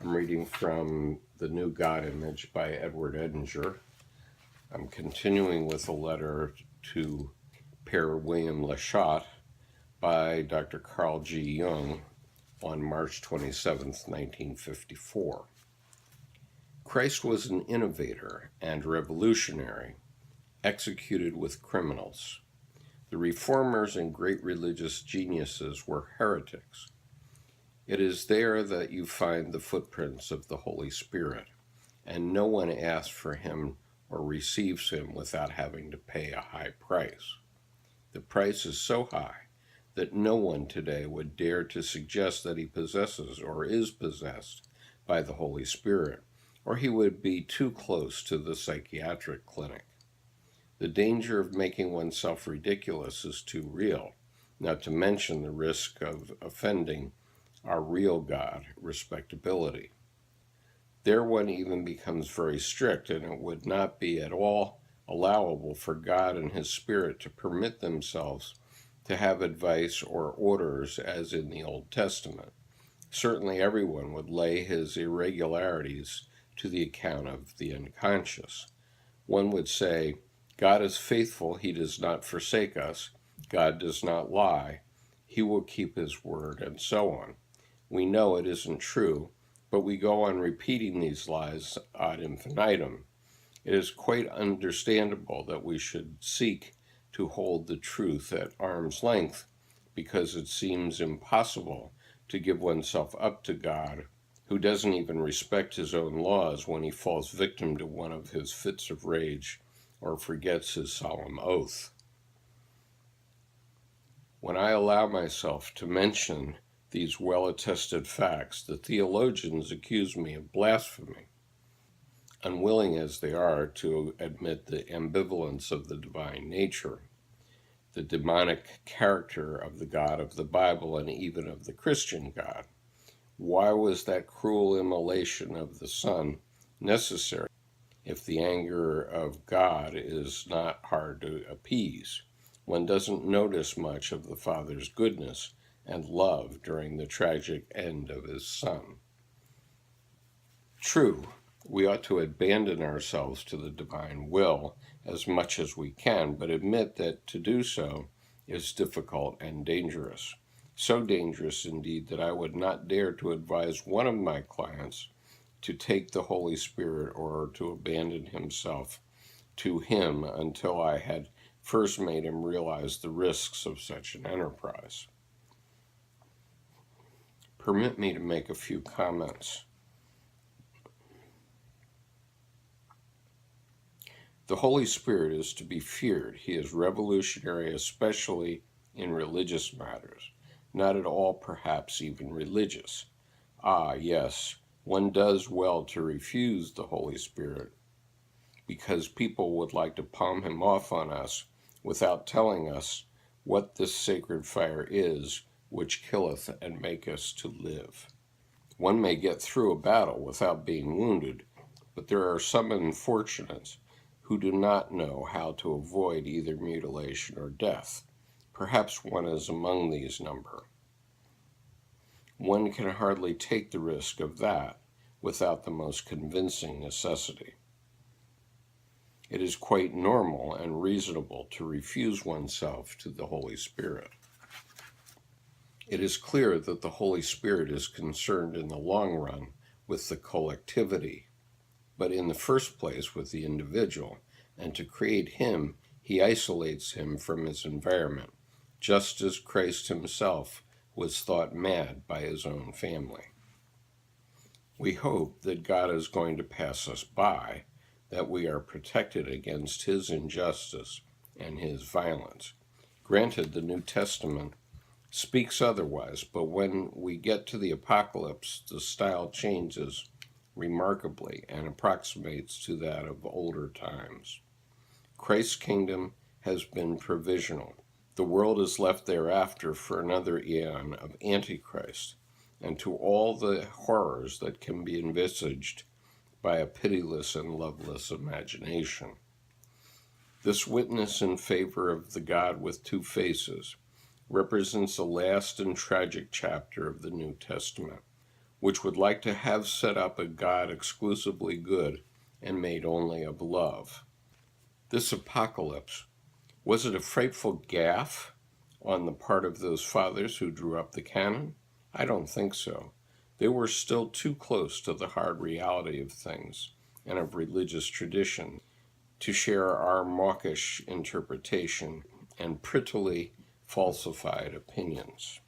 I'm reading from The New God Image by Edward Edinger. I'm continuing with a letter to Pere William Lachat by Dr. Carl G. Jung on March 27, 1954. Christ was an innovator and revolutionary, executed with criminals. The reformers and great religious geniuses were heretics. It is there that you find the footprints of the Holy Spirit, and no one asks for him or receives him without having to pay a high price. The price is so high that no one today would dare to suggest that he possesses or is possessed by the Holy Spirit, or he would be too close to the psychiatric clinic. The danger of making oneself ridiculous is too real, not to mention the risk of offending our real God, respectability. There one even becomes very strict, and it would not be at all allowable for God and his Spirit to permit themselves to have advice or orders as in the Old Testament. Certainly everyone would lay his irregularities to the account of the unconscious. One would say, God is faithful, he does not forsake us, God does not lie, he will keep his word, and so on. We know it isn't true, but we go on repeating these lies ad infinitum. It is quite understandable that we should seek to hold the truth at arm's length, because it seems impossible to give oneself up to God, who doesn't even respect his own laws when he falls victim to one of his fits of rage or forgets his solemn oath. When I allow myself to mention these well-attested facts, the theologians accuse me of blasphemy, unwilling as they are to admit the ambivalence of the divine nature, the demonic character of the God of the Bible and even of the Christian God. Why was that cruel immolation of the Son necessary if the anger of God is not hard to appease? One doesn't notice much of the Father's goodness and love during the tragic end of his Son. True, we ought to abandon ourselves to the divine will as much as we can, but admit that to do so is difficult and dangerous. So dangerous indeed that I would not dare to advise one of my clients to take the Holy Spirit or to abandon himself to him until I had first made him realize the risks of such an enterprise. Permit me to make a few comments. The Holy Spirit is to be feared. He is revolutionary, especially in religious matters. Not at all, perhaps, even religious. Ah, yes, one does well to refuse the Holy Spirit, because people would like to palm him off on us without telling us what this sacred fire is, which killeth and maketh to live. One may get through a battle without being wounded, but there are some unfortunates who do not know how to avoid either mutilation or death. Perhaps one is among these number. One can hardly take the risk of that without the most convincing necessity. It is quite normal and reasonable to refuse oneself to the Holy Spirit. It is clear that the Holy Spirit is concerned in the long run with the collectivity, but in the first place with the individual, and to create him, he isolates him from his environment, just as Christ himself was thought mad by his own family. We hope that God is going to pass us by, that we are protected against his injustice and his violence. Granted, the New Testament speaks otherwise, but when we get to the Apocalypse, the style changes remarkably and approximates to that of older times. Christ's kingdom has been provisional. The world is left thereafter for another aeon of Antichrist, and to all the horrors that can be envisaged by a pitiless and loveless imagination. This witness in favor of the God with two faces represents the last and tragic chapter of the New Testament, which would like to have set up a God exclusively good and made only of love. This apocalypse, was it a frightful gaffe on the part of those fathers who drew up the canon? I don't think so. They were still too close to the hard reality of things and of religious tradition to share our mawkish interpretation and prettily falsified opinions.